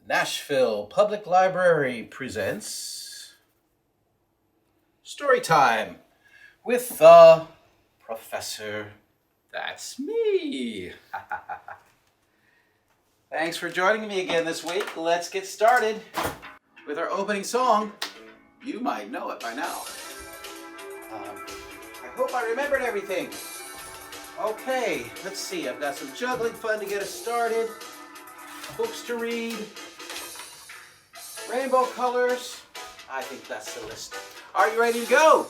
Nashville Public Library presents Storytime with the Professor. That's me. Thanks for joining me again this week. Let's get started with our opening song. You might know it by now. I hope I remembered everything. Okay, let's see. I've got some juggling fun to get us started. Books to read. Rainbow colors. I think that's the list. Are you ready to go?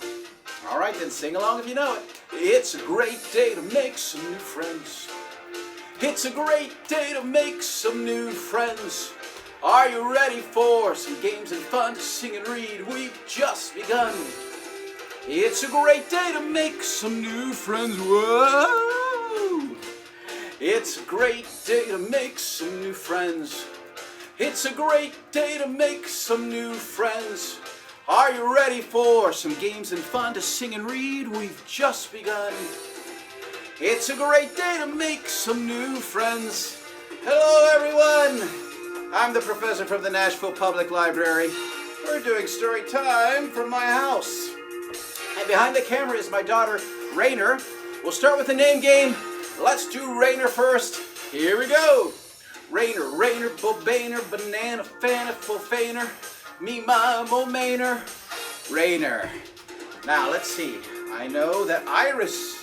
All right, then sing along if you know it. It's a great day to make some new friends. It's a great day to make some new friends. Are you ready for some games and fun to sing and read? We've just begun. It's a great day to make some new friends. Whoa! It's a great day to make some new friends. It's a great day to make some new friends. Are you ready for some games and fun to sing and read? We've just begun. It's a great day to make some new friends. Hello everyone! I'm the professor from the Nashville Public Library. We're doing story time from my house. And behind the camera is my daughter, Rainer. We'll start with the name game. Let's do Rainer first. Here we go. Rainer, Bobainer, Banana, Fana, Fofainer, Me, Ma, Mo, Mainer, Rainer. Now, let's see. I know that Iris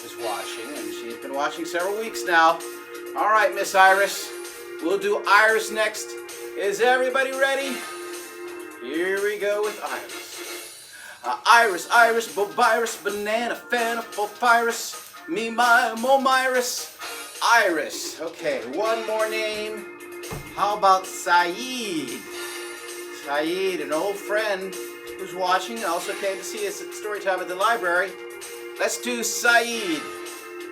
is watching, and she's been watching several weeks now. All right, Miss Iris. We'll do Iris next. Is everybody ready? Here we go with Iris. Iris, Bobirus, Banana, Fana, Fofirus, Me, Ma, Mo, Myris, Iris. Okay, one more name. How about Saeed? Saeed, an old friend who's watching and also came to see us at Storytime at the library. Let's do Saeed.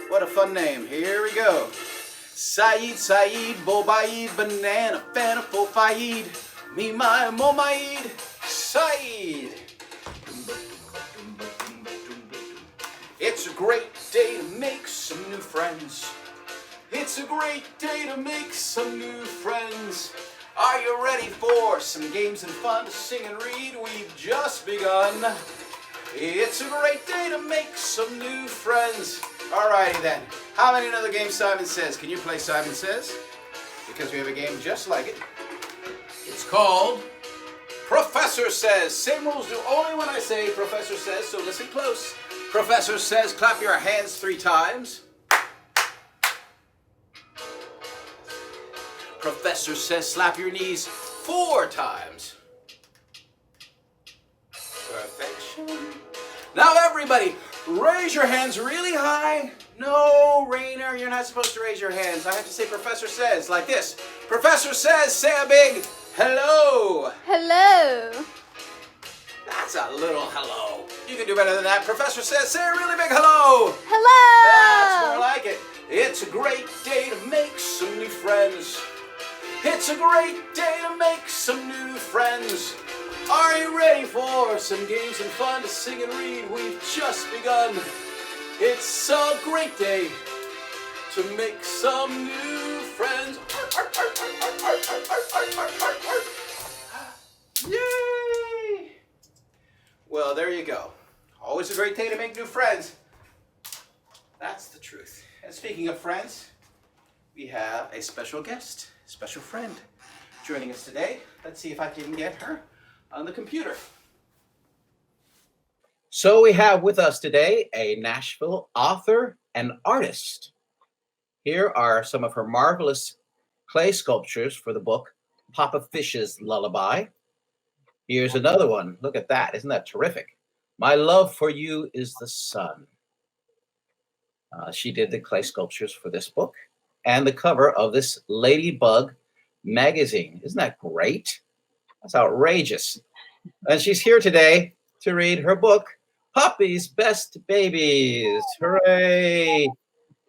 What a fun name. Here we go. Saeed, Bobaid, Banana, Fana, Fofaid, Me, My, Momaid, Saeed. It's a great day to make some new friends. It's a great day to make some new friends. Are you ready for some games and fun to sing and read? We've just begun. It's a great day to make some new friends. Alrighty then. How many know the game Simon Says? Can you play Simon Says? Because we have a game just like it. It's called Professor Says. Same rules do only when I say Professor Says, so listen close. Professor Says, clap your hands 3 times. Professor Says, slap your knees 4 times. Perfection. Now everybody, raise your hands really high. No, Rainer, you're not supposed to raise your hands. I have to say Professor Says like this. Professor Says, say a big hello. Hello. That's a little hello. You can do better than that. Professor Says, say a really big hello. Hello. That's more like it. It's a great day to make some new friends. It's a great day to make some new friends. Are you ready for some games and fun to sing and read? We've just begun. It's a great day to make some new friends. Yay! Well, there you go. Always a great day to make new friends. That's the truth. And speaking of friends, we have a special guest. Special friend joining us today. Let's see if I can get her on the computer. So we have with us today a Nashville author and artist. Here are some of her marvelous clay sculptures for the book Papa Fish's Lullaby. Here's another one. Look at that. Isn't that terrific? My Love for You is the Sun. She did the clay sculptures for this book and the cover of this Ladybug magazine. Isn't that great? That's outrageous. And she's here today to read her book, Puppy's Best Babies. Hooray!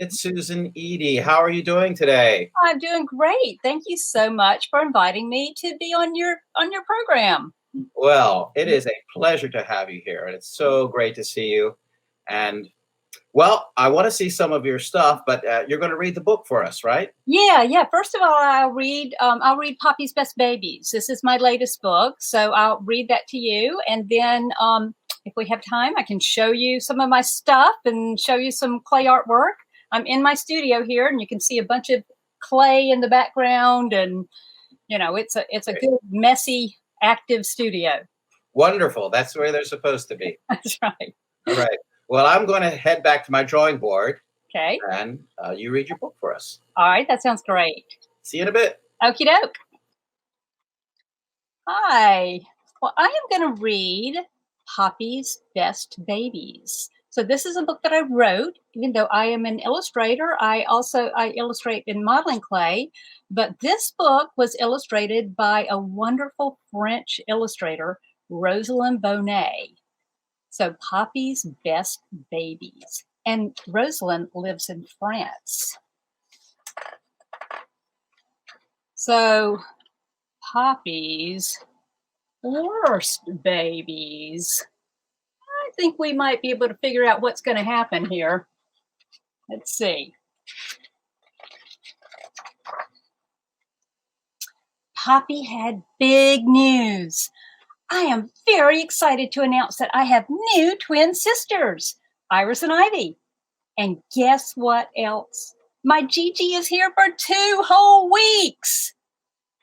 It's Susan Eaddy. How are you doing today? I'm doing great. Thank you so much for inviting me to be on your program. Well, it is a pleasure to have you here, and it's so great to see you. And Well, I want to see some of your stuff, but you're going to read the book for us, right? Yeah. First of all, I'll read Poppy's Best Babies. This is my latest book, so I'll read that to you, and then if we have time, I can show you some of my stuff and show you some clay artwork. I'm in my studio here, and you can see a bunch of clay in the background, and it's a good, messy, active studio. Wonderful. That's where they're supposed to be. That's right. All right. Well, I'm going to head back to my drawing board. Okay. And you read your book for us. All right. That sounds great. See you in a bit. Okie doke. Hi. Well, I am going to read Poppy's Best Babies. So this is a book that I wrote. Even though I am an illustrator, I illustrate in modeling clay. But this book was illustrated by a wonderful French illustrator, Rosalind Bonnet. So Poppy's Best Babies. And Rosalind lives in France. So Poppy's Worst Babies. I think we might be able to figure out what's going to happen here. Let's see. Poppy had big news. I am very excited to announce that I have new twin sisters, Iris and Ivy. And guess what else? My Gigi is here for 2 whole weeks.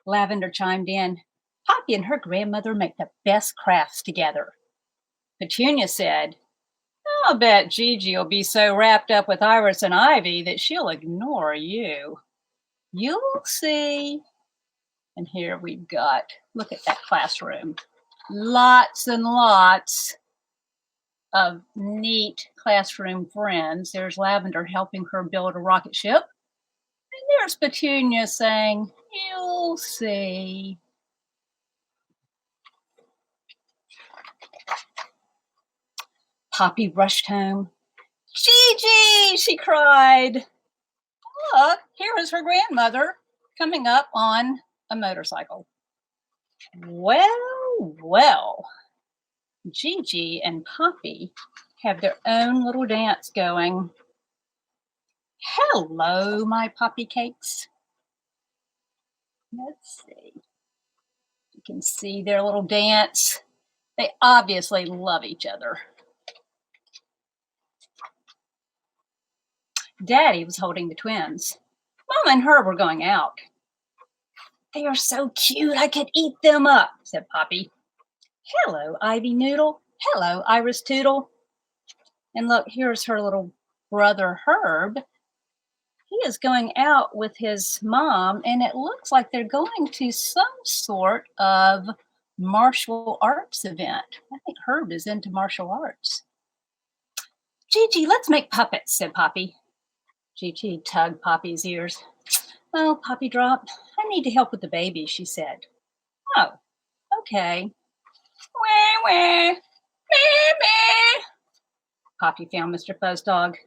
Lavender chimed in. Poppy and her grandmother make the best crafts together. Petunia said, I'll bet Gigi will be so wrapped up with Iris and Ivy that she'll ignore you. You'll see. And here we've got, look at that classroom. Lots and lots of neat classroom friends. There's Lavender helping her build a rocket ship. And there's Petunia saying, you'll see. Poppy rushed home. Gigi, she cried. Look, here is her grandmother coming up on a motorcycle. Well, Gigi and Poppy have their own little dance going. Hello, my Poppy cakes. Let's see. You can see their little dance. They obviously love each other. Daddy was holding the twins. Mama and her were going out. They are so cute, I could eat them up, said Poppy. Hello, Ivy Noodle. Hello, Iris Toodle. And look, here's her little brother, Herb. He is going out with his mom, and it looks like they're going to some sort of martial arts event. I think Herb is into martial arts. Gigi, let's make puppets, said Poppy. Gigi tugged Poppy's ears. Oh, Poppy dropped. I need to help with the baby, she said. Oh, okay. Wah, wah. Meh, meh. Poppy found Mr. Fuzz Dog.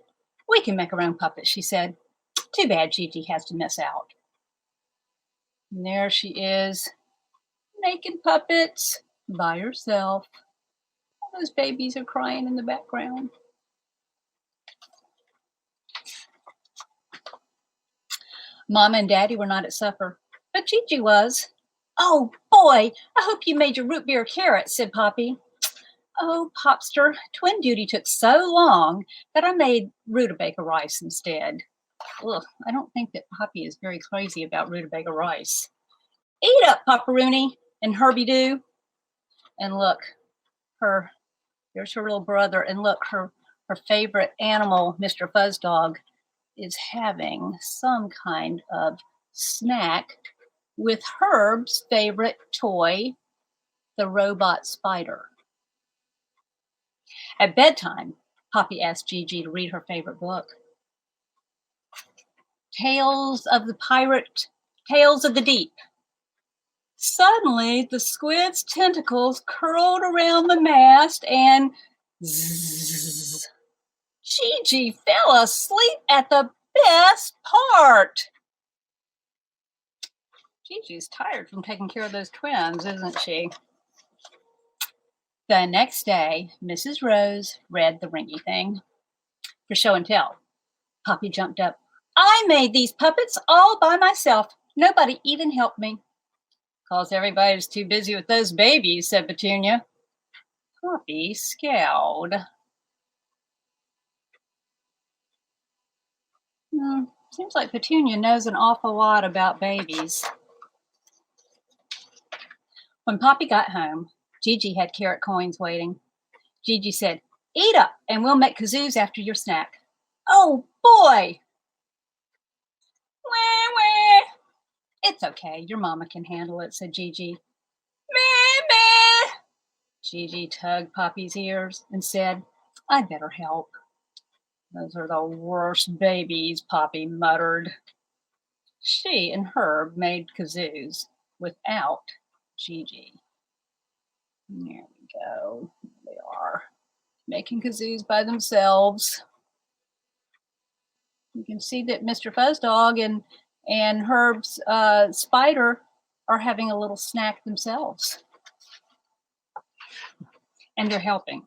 We can make our own puppets, she said. Too bad Gigi has to miss out. And there she is, making puppets by herself. All those babies are crying in the background. Mama and Daddy were not at supper, but Gigi was. Oh, boy, I hope you made your root beer carrot, said Poppy. Oh, Popster, twin duty took so long that I made rutabaga rice instead. Ugh, I don't think that Poppy is very crazy about rutabaga rice. Eat up, Popperoonie and Herbie Doo. And look, there's her little brother, and look, her favorite animal, Mr. Fuzz Dog, is having some kind of snack with Herb's favorite toy, the robot spider. At bedtime, Poppy asked Gigi to read her favorite book. Tales of the Deep. Suddenly, the squid's tentacles curled around the mast and zzz. Gigi fell asleep at the best part. Gigi's tired from taking care of those twins, isn't she? The next day, Mrs. Rose read the ringy thing. for show and tell. Poppy jumped up. I made these puppets all by myself. Nobody even helped me. 'Cause everybody's too busy with those babies, said Petunia. Poppy scowled. Seems like Petunia knows an awful lot about babies. When Poppy got home, Gigi had carrot coins waiting. Gigi said, eat up and we'll make kazoos after your snack. Oh boy! Wah, wah. It's okay, your mama can handle it, said Gigi. Meh, meh. Gigi tugged Poppy's ears and said, I'd better help. Those are the worst babies, Poppy muttered. She and Herb made kazoos without Gigi. There we go. They are making kazoos by themselves. You can see that Mr. Fuzzdog and Herb's spider are having a little snack themselves. And they're helping.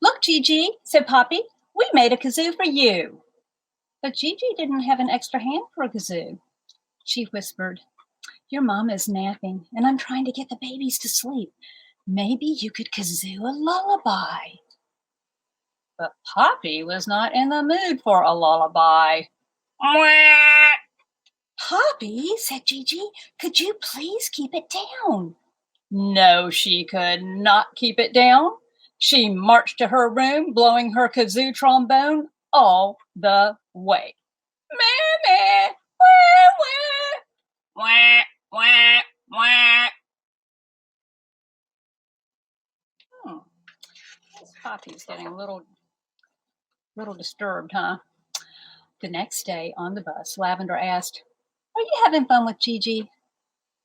Look, Gigi, said Poppy, we made a kazoo for you. But Gigi didn't have an extra hand for a kazoo. She whispered, your mom is napping, and I'm trying to get the babies to sleep. Maybe you could kazoo a lullaby. But Poppy was not in the mood for a lullaby. Poppy, said Gigi, could you please keep it down? No, she could not keep it down. She marched to her room, blowing her kazoo trombone all the way. Meh, meh, wah, wah, wah, wah, wah. This Poppy's getting a little disturbed, huh? The next day on the bus, Lavender asked, are you having fun with Gigi?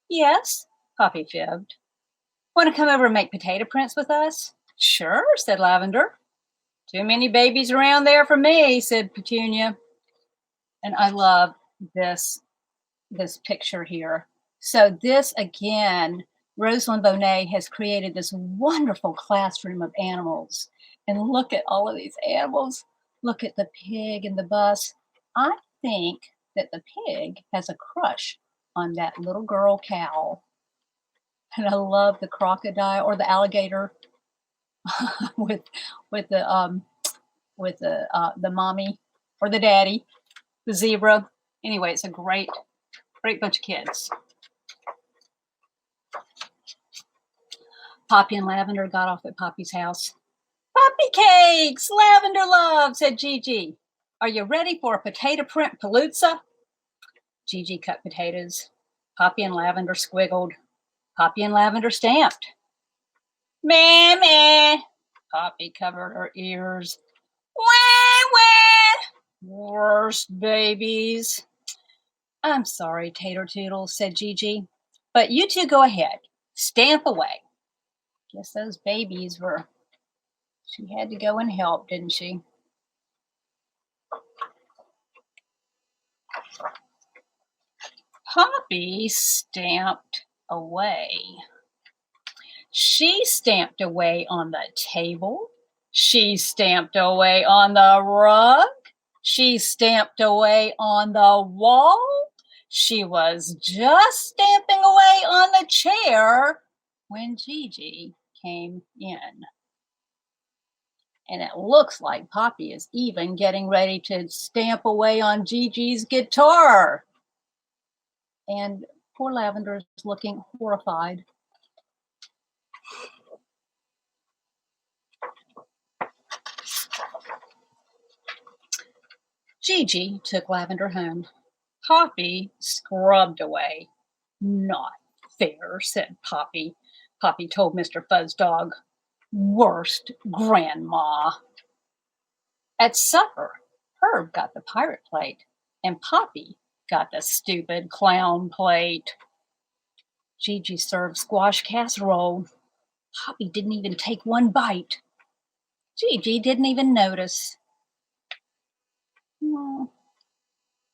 Yes, Poppy fibbed. Want to come over and make potato prints with us? Sure, said Lavender. Too many babies around there for me, said Petunia. And I love this picture here. So this, again, Rosalind Bonet has created this wonderful classroom of animals. And look at all of these animals. Look at the pig and the bus. I think that the pig has a crush on that little girl cow. And I love the crocodile or the alligator with the mommy or the daddy, the zebra. Anyway, it's a great bunch of kids. Poppy and Lavender got off at Poppy's house. Poppy cakes, Lavender love, said Gigi. Are you ready for a potato print palooza? Gigi cut potatoes. Poppy and Lavender squiggled. Poppy and Lavender stamped. Meh, meh. Poppy covered her ears. Wah, wah. Worst babies. I'm sorry, Tater Toodles, said Gigi. But you two go ahead. Stamp away. Guess those babies were... She had to go and help, didn't she? Poppy stamped away. She stamped away on the table. She stamped away on the rug. She stamped away on the wall. She was just stamping away on the chair when Gigi came in. And it looks like Poppy is even getting ready to stamp away on Gigi's guitar. And poor Lavender is looking horrified. Gigi took Lavender home. Poppy scrubbed away. Not fair, said Poppy. Poppy told Mr. Fuzzdog. Worst grandma. At supper, Herb got the pirate plate, and Poppy got the stupid clown plate. Gigi served squash casserole. Poppy didn't even take one bite. Gigi didn't even notice. Oh,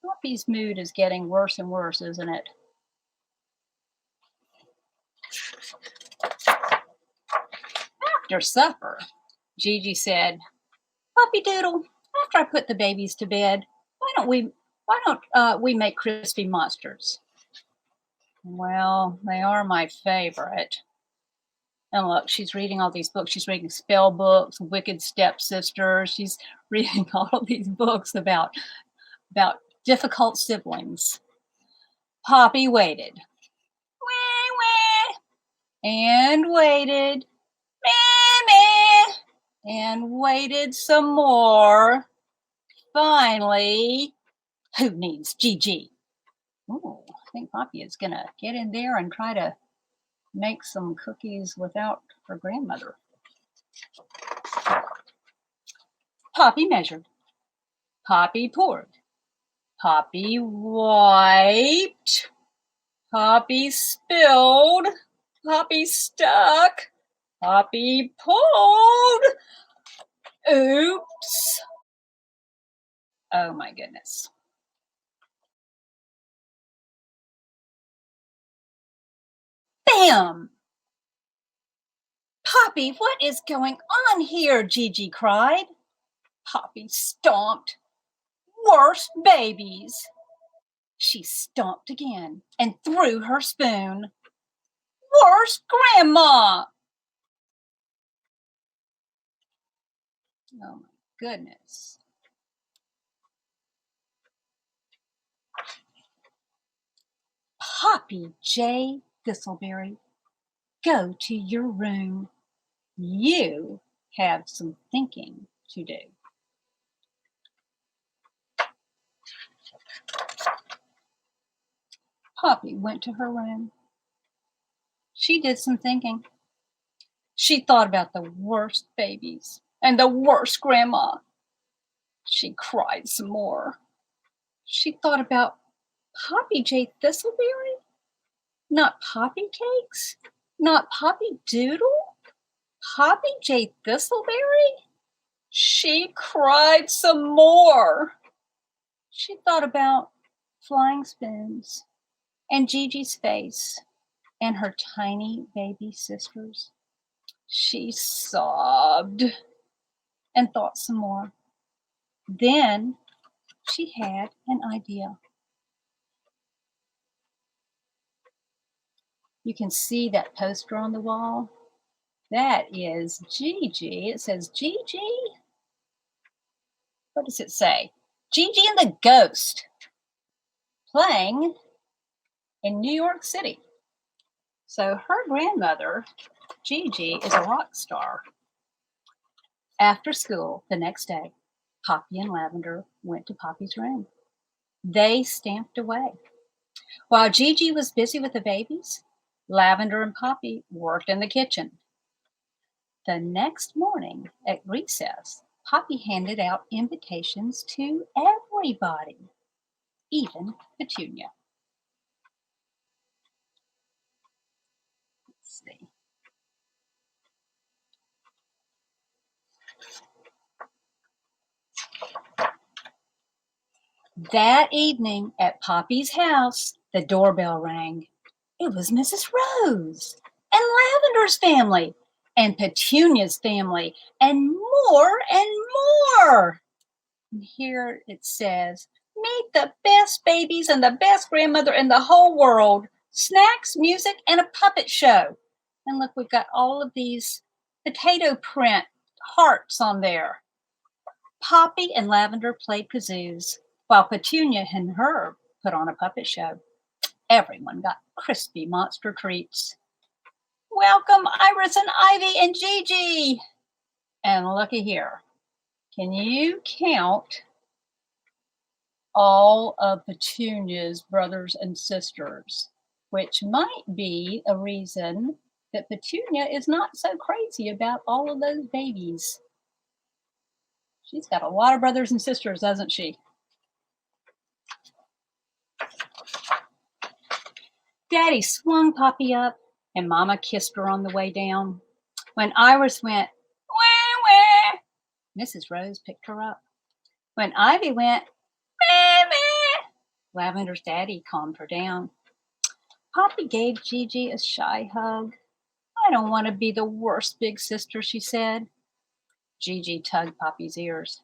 Poppy's mood is getting worse and worse, isn't it? After supper, Gigi said, Puppy Doodle, after I put the babies to bed, why don't we make crispy monsters? Well, they are my favorite. And look, she's reading all these books. She's reading spell books, Wicked Stepsister. She's reading all of these books about difficult siblings. Poppy waited. Wah, wah, and waited. Meh, meh, and waited some more. Finally, who needs Gigi? Oh, I think Poppy is going to get in there and try to make some cookies without her grandmother. Poppy measured. Poppy poured. Poppy wiped. Poppy spilled. Poppy stuck. Poppy pulled. Oops. Oh my goodness. Bam! Poppy, what is going on here? Gigi cried. Poppy stomped. Worst babies. She stomped again and threw her spoon. Worst grandma. Oh my goodness. Poppy J. Thistleberry, go to your room. You have some thinking to do. Poppy went to her room. She did some thinking. She thought about the worst babies and the worst grandma. She cried some more. She thought about Poppy J. Thistleberry? Not Poppy Cakes? Not Poppy Doodle? Poppy J. Thistleberry? She cried some more. She thought about flying spoons and Gigi's face and her tiny baby sisters. She sobbed and thought some more. Then she had an idea. You can see that poster on the wall. That is Gigi. It says Gigi. What does it say? Gigi and the Ghost playing in New York City. So her grandmother, Gigi, is a rock star. After school the next day, Poppy and Lavender went to Poppy's room. They stamped away. While Gigi was busy with the babies, Lavender and Poppy worked in the kitchen. The next morning at recess, Poppy handed out invitations to everybody, even Petunia. Let's see. That evening at Poppy's house, the doorbell rang. It was Mrs. Rose and Lavender's family and Petunia's family and more and more. And here it says, meet the best babies and the best grandmother in the whole world. Snacks, music, and a puppet show. And look, we've got all of these potato print hearts on there. Poppy and Lavender played kazoos, while Petunia and Herb put on a puppet show. Everyone got crispy monster treats. Welcome, Iris and Ivy and Gigi. And looky here. Can you count all of Petunia's brothers and sisters? Which might be a reason that Petunia is not so crazy about all of those babies. She's got a lot of brothers and sisters, doesn't she? Daddy swung Poppy up, and Mama kissed her on the way down. When Iris went, wah, wah, Mrs. Rose picked her up. When Ivy went, meh, meh, Lavender's daddy calmed her down. Poppy gave Gigi a shy hug. I don't want to be the worst big sister, she said. Gigi tugged Poppy's ears.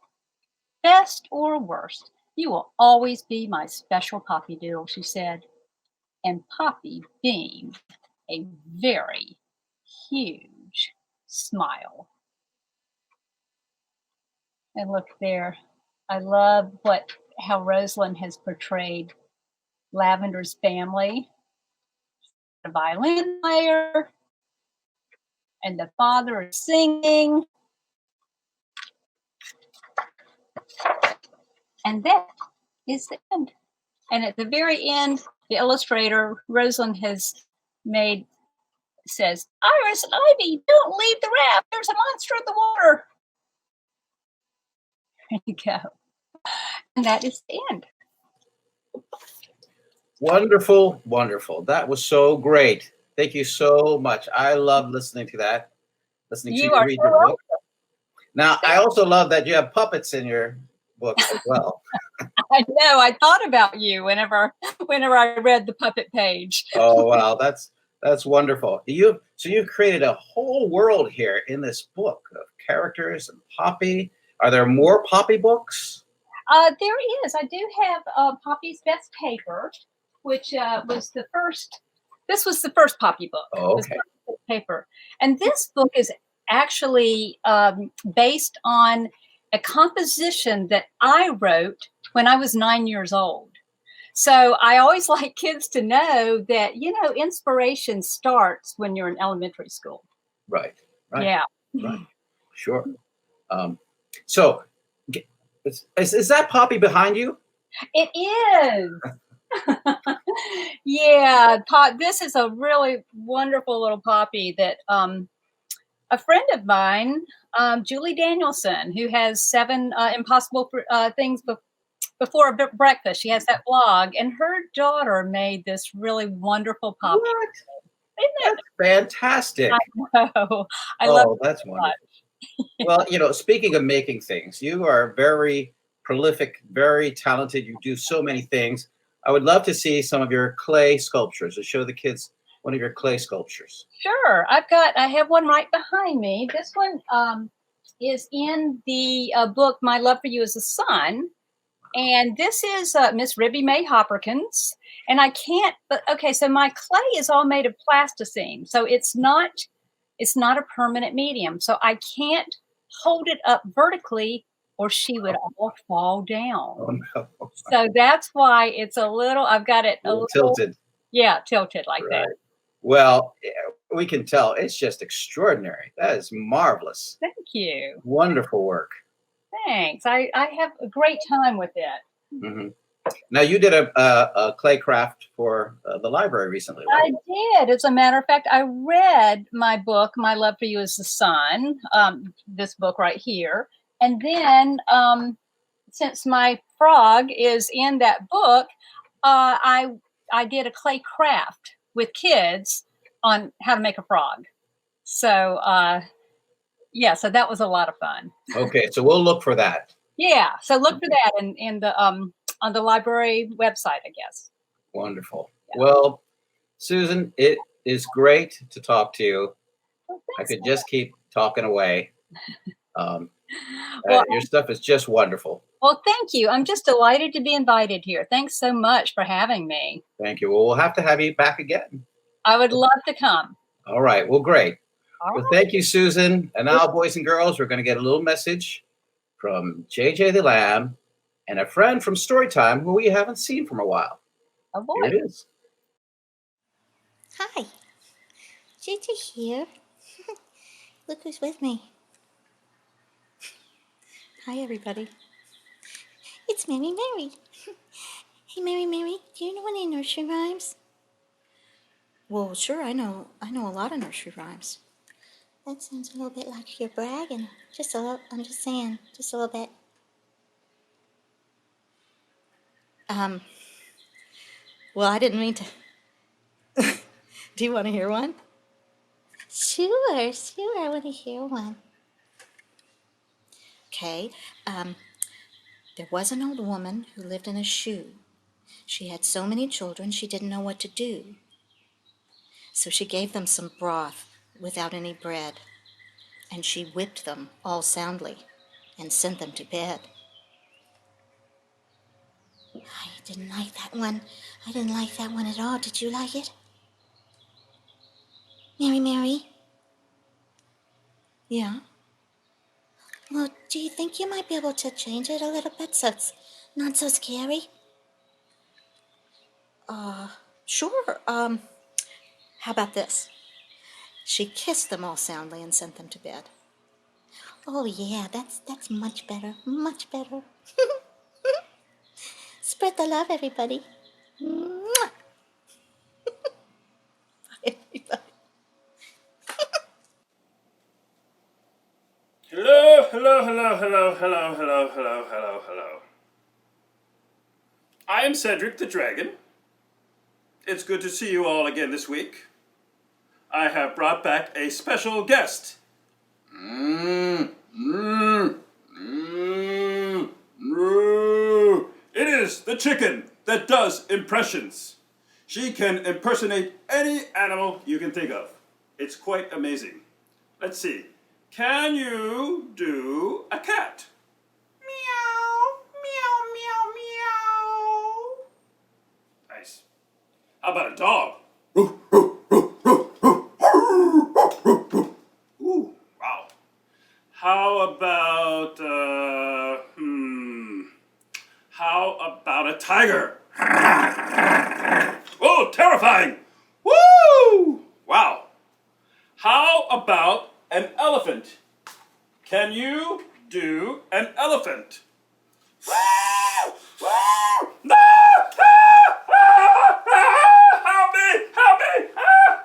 Best or worst, you will always be my special Poppy Doodle, she said. And Poppy beamed a very huge smile. And look there. I love how Rosalind has portrayed Lavender's family. The violin player and the father is singing. And that is the end. And at the very end, the illustrator, Rosalind, says, Iris and Ivy, don't leave the raft. There's a monster in the water. There you go. And that is the end. Wonderful, wonderful. That was so great. Thank you so much. I love listening to that. Listening to you read your book. Now, I also love that you have puppets in your book as well. I know. I thought about you whenever I read the puppet page. Oh, wow. That's wonderful. So you've created a whole world here in this book of characters and Poppy. Are there more Poppy books? There is. I do have Poppy's Best Paper, which was the first. This was the first Poppy book. Oh, okay. Paper, and this book is actually based on a composition that I wrote when I was 9 years old. So I always like kids to know that, inspiration starts when you're in elementary school. Right. Yeah. Right. Sure. So is that Poppy behind you? It is. Yeah. This is a really wonderful little Poppy that a friend of mine, Julie Danielson, who has 7 Impossible Things Before Breakfast. She has that blog, and her daughter made this really wonderful Poppy. What? That's fantastic. I know. I love it. That's wonderful. Well, speaking of making things, you are very prolific, very talented. You do so many things. I would love to see some of your clay sculptures, or show the kids one of your clay sculptures. Sure. I have one right behind me. This one is in the book, My Love for You as a Son. And this is Miss Ribby May Hopperkins. And so my clay is all made of plasticine. So it's not a permanent medium. So I can't hold it up vertically or she would all fall down. Oh, no. So that's why it's I've got it a little tilted. Yeah, tilted like that. Well, we can tell it's just extraordinary. That is marvelous. Thank you. Wonderful work. Thanks. I have a great time with it. Mm-hmm. Now, you did a clay craft for the library recently, right? I did. As a matter of fact, I read my book, My Love for You as the Son, this book right here. And then since my frog is in that book, I did a clay craft with kids on how to make a frog. So, so that was a lot of fun. Okay, so we'll look for that. Yeah, so look for that in the on the library website, I guess. Wonderful. Yeah. Well, Susan, it is great to talk to you. Well, I could just keep talking away. Your stuff is just wonderful. Well, thank you. I'm just delighted to be invited here. Thanks so much for having me. Thank you. Well, we'll have to have you back again. I would love to come. All right. Well, great. All right. Thank you, Susan. And now, boys and girls, we're going to get a little message from JJ the Lamb and a friend from Storytime who we haven't seen from a while. Oh, boy. Here it is. Hi. JJ here. Look who's with me. Hi, everybody. It's Mary Mary. Hey, Mary Mary, do you know any nursery rhymes? Well, sure, I know a lot of nursery rhymes. That sounds a little bit like you're bragging. I'm just saying, just a little bit. Well, I didn't mean to. Do you want to hear one? Sure, I want to hear one. Okay, there was an old woman who lived in a shoe. She had so many children she didn't know what to do. So she gave them some broth without any bread. and she whipped them all soundly and sent them to bed. I didn't like that one. I didn't like that one at all. Did you like it? Mary, Mary? Yeah? Well, do you think you might be able to change it a little bit so it's not so scary? Sure. How about this? She kissed them all soundly and sent them to bed. Oh, yeah, that's much better. Much better. Spread the love, everybody. Mwah! Bye, everybody. Hello, hello, hello, hello, hello, hello, hello, hello, hello. I am Cedric the Dragon. It's good to see you all again this week. I have brought back a special guest. It is the chicken that does impressions. She can impersonate any animal you can think of. It's quite amazing. Let's see. Can you do a cat? Meow, meow, meow, meow. Nice. How about a dog? Ooh, wow. How about, how about a tiger? Oh, terrifying! Woo! Wow. How about an elephant? Can you do an elephant? No! Help me! Help me!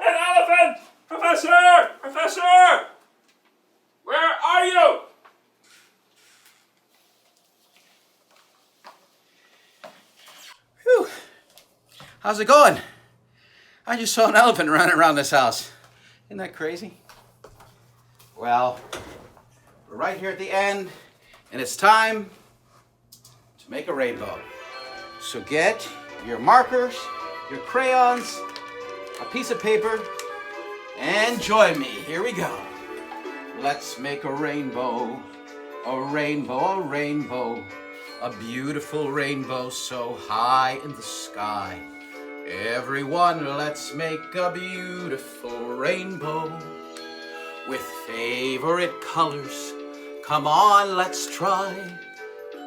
An elephant! Professor! Professor! Where are you? Whew. How's it going? I just saw an elephant running around this house. Isn't that crazy? Well, we're right here at the end, and it's time to make a rainbow. So get your markers, your crayons, a piece of paper, and join me. Here we go. Let's make a rainbow, a rainbow, a rainbow, a beautiful rainbow so high in the sky. Everyone, let's make a beautiful rainbow with favorite colors. Come on, let's try.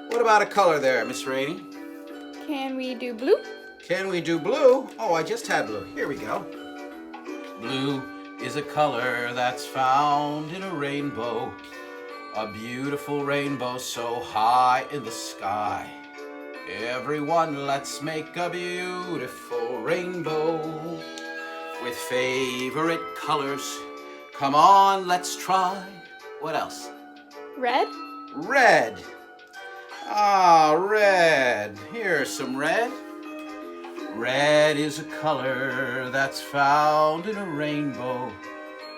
What about a color there, Miss Rainey? Can we do blue? Can we do blue? Oh, I just had blue. Here we go. Blue is a color that's found in a rainbow, a beautiful rainbow so high in the sky. Everyone, let's make a beautiful rainbow with favorite colors. Come on, let's try. What else? Red? Red. Ah, red. Here's some red. Red is a color that's found in a rainbow,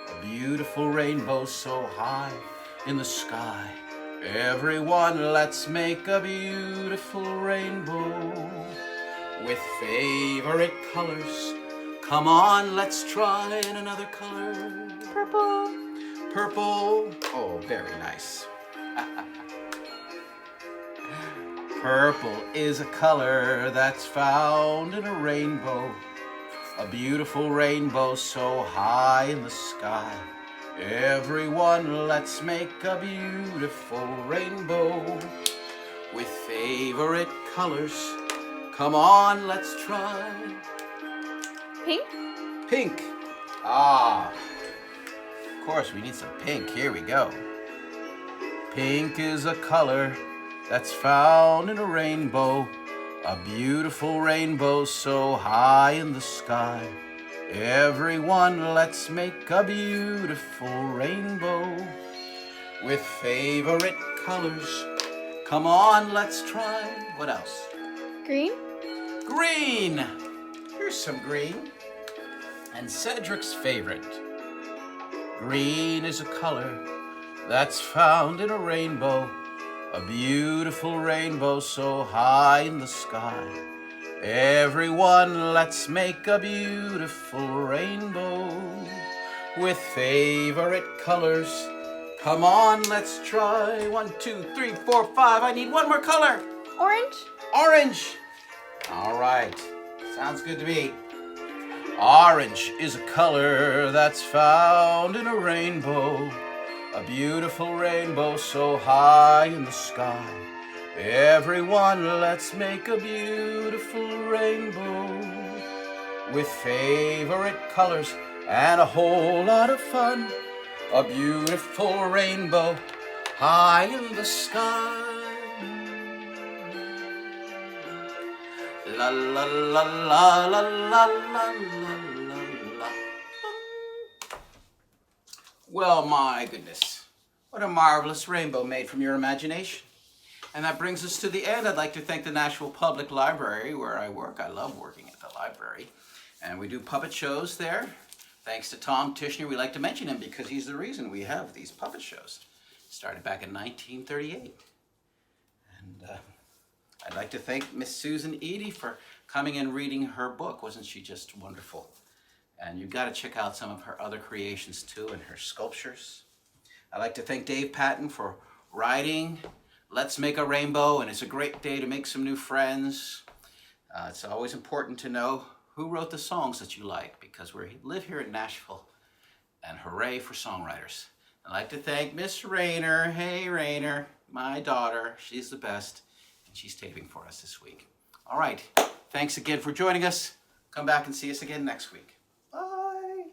a beautiful rainbow so high in the sky. Everyone, let's make a beautiful rainbow with favorite colors. Come on, let's try in another color. Purple? Purple. Oh, very nice. Purple is a color that's found in a rainbow, a beautiful rainbow so high in the sky. Everyone, let's make a beautiful rainbow with favorite colors. Come on, let's try. Pink? Pink. Ah, of course we need some pink. Here we go. Pink is a color that's found in a rainbow, a beautiful rainbow so high in the sky. Everyone, let's make a beautiful rainbow with favorite colors. Come on, let's try. What else? Green? Green. Here's some green. And Cedric's favorite. Green is a color that's found in a rainbow, a beautiful rainbow so high in the sky. Everyone, let's make a beautiful rainbow with favorite colors. Come on, let's try. 1, 2, 3, 4, 5. I need one more color. Orange. Orange. All right. Sounds good to me. Orange is a color that's found in a rainbow. A beautiful rainbow so high in the sky. Everyone, let's make a beautiful rainbow with favorite colors and a whole lot of fun. A beautiful rainbow high in the sky. La la la la la la la la la. Well, my goodness, what a marvelous rainbow made from your imagination. And that brings us to the end. I'd like to thank the Nashville Public Library where I work. I love working at the library. And we do puppet shows there. Thanks to Tom Tishner. We like to mention him because he's the reason we have these puppet shows. Started back in 1938. And I'd like to thank Miss Susan Eaddy for coming and reading her book. Wasn't she just wonderful? And you've got to check out some of her other creations too and her sculptures. I'd like to thank Dave Patton for writing Let's Make a Rainbow, and it's a great day to make some new friends. It's always important to know who wrote the songs that you like, because we live here in Nashville, and hooray for songwriters. I'd like to thank Miss Rayner. Hey, Rayner, my daughter. She's the best, and she's taping for us this week. All right, thanks again for joining us. Come back and see us again next week. Bye.